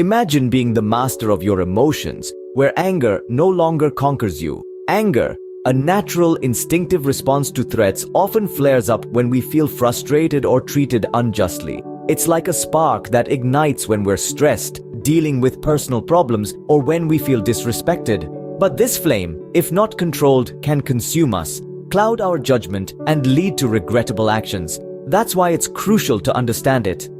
Imagine being the master of your emotions, where anger no longer conquers you. Anger, a natural, instinctive response to threats, often flares up when we feel frustrated or treated unjustly. It's like a spark that ignites when we're stressed, dealing with personal problems, or when we feel disrespected. But this flame, if not controlled, can consume us, cloud our judgment, and lead to regrettable actions. That's why it's crucial to understand it.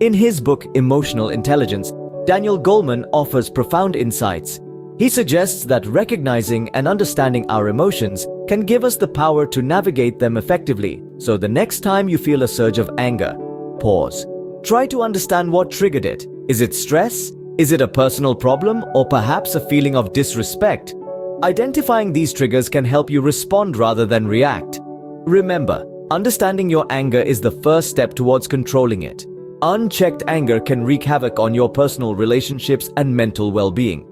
In his book, Emotional Intelligence, Daniel Goleman offers profound insights. He suggests that recognizing and understanding our emotions can give us the power to navigate them effectively. So the next time you feel a surge of anger, pause. Try to understand what triggered it. Is it stress? Is it a personal problem, or perhaps a feeling of disrespect? Identifying these triggers can help you respond rather than react. Remember, understanding your anger is the first step towards controlling it. Unchecked anger can wreak havoc on your personal relationships and mental well-being.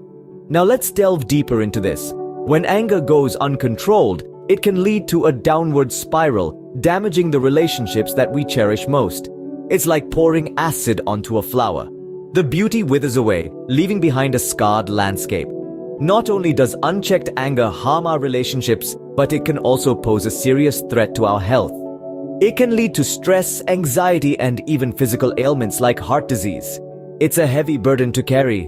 Now let's delve deeper into this. When anger goes uncontrolled, it can lead to a downward spiral, damaging the relationships that we cherish most. It's like pouring acid onto a flower. The beauty withers away, leaving behind a scarred landscape. Not only does unchecked anger harm our relationships, but it can also pose a serious threat to our health. It can lead to stress, anxiety, and even physical ailments like heart disease. It's a heavy burden to carry,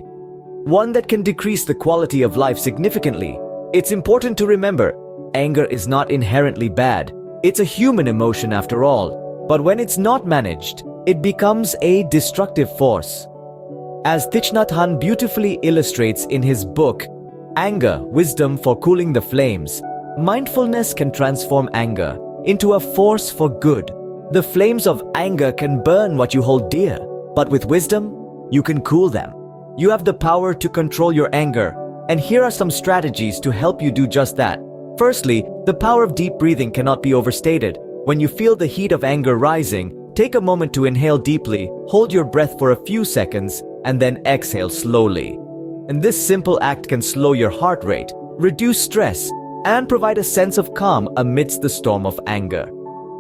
one that can decrease the quality of life significantly. It's important to remember, anger is not inherently bad. It's a human emotion after all. But when it's not managed, it becomes a destructive force. As Thich Nhat Hanh beautifully illustrates in his book, Anger, Wisdom for Cooling the Flames, mindfulness can transform anger into a force for good. The flames of anger can burn what you hold dear, but with wisdom, you can cool them. You have the power to control your anger, and here are some strategies to help you do just that. Firstly, the power of deep breathing cannot be overstated. When you feel the heat of anger rising, take a moment to inhale deeply, hold your breath for a few seconds, and then exhale slowly. And this simple act can slow your heart rate, reduce stress, and provide a sense of calm amidst the storm of anger.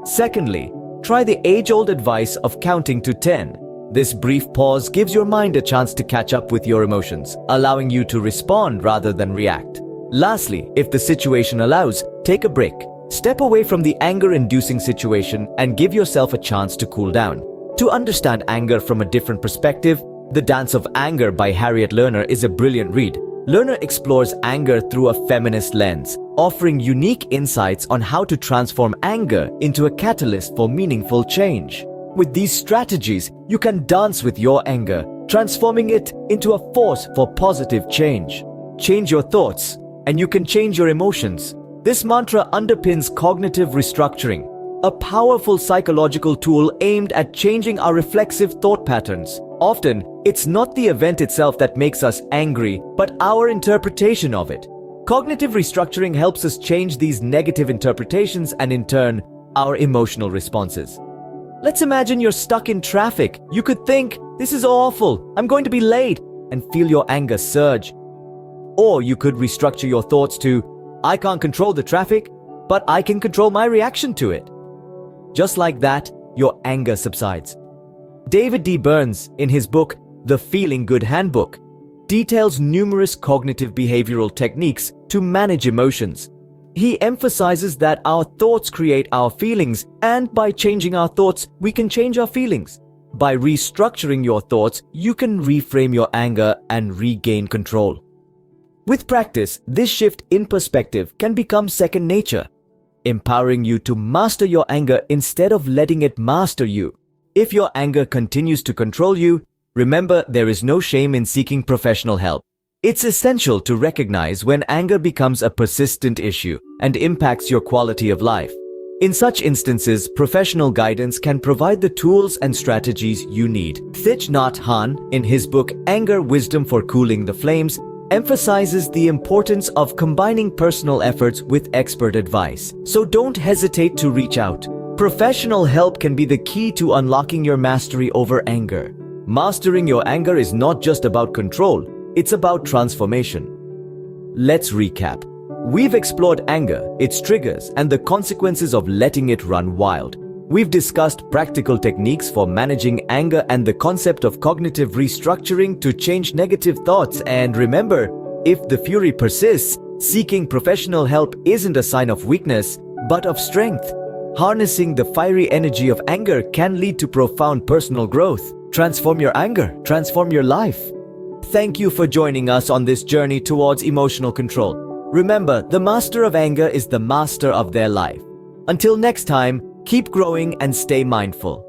Secondly, try the age-old advice of counting to 10. This brief pause gives your mind a chance to catch up with your emotions, allowing you to respond rather than react. Lastly, if the situation allows, take a break. Step away from the anger-inducing situation and give yourself a chance to cool down. To understand anger from a different perspective, The Dance of Anger by Harriet Lerner is a brilliant read. Lerner explores anger through a feminist lens, offering unique insights on how to transform anger into a catalyst for meaningful change. With these strategies, you can dance with your anger, transforming it into a force for positive change. Change your thoughts, and you can change your emotions. This mantra underpins cognitive restructuring, a powerful psychological tool aimed at changing our reflexive thought patterns. Often, it's not the event itself that makes us angry, but our interpretation of it. Cognitive restructuring helps us change these negative interpretations and, in turn, our emotional responses. Let's imagine you're stuck in traffic. You could think, "This is awful, I'm going to be late," and feel your anger surge. Or you could restructure your thoughts to, "I can't control the traffic, but I can control my reaction to it." Just like that, your anger subsides. David D. Burns, in his book, The Feeling Good Handbook, details numerous cognitive behavioral techniques to manage emotions. He emphasizes that our thoughts create our feelings, and by changing our thoughts, we can change our feelings. By restructuring your thoughts, you can reframe your anger and regain control. With practice, this shift in perspective can become second nature, empowering you to master your anger instead of letting it master you. If your anger continues to control you, remember there is no shame in seeking professional help. It's essential to recognize when anger becomes a persistent issue and impacts your quality of life. In such instances, professional guidance can provide the tools and strategies you need. Thich Nhat Hanh, in his book Anger, Wisdom for Cooling the Flames, emphasizes the importance of combining personal efforts with expert advice. So don't hesitate to reach out. Professional help can be the key to unlocking your mastery over anger. Mastering your anger is not just about control, it's about transformation. Let's recap. We've explored anger, its triggers, and the consequences of letting it run wild. We've discussed practical techniques for managing anger and the concept of cognitive restructuring to change negative thoughts. And remember, if the fury persists, seeking professional help isn't a sign of weakness, but of strength. Harnessing the fiery energy of anger can lead to profound personal growth. Transform your anger, transform your life. Thank you for joining us on this journey towards emotional control. Remember, the master of anger is the master of their life. Until next time, keep growing and stay mindful.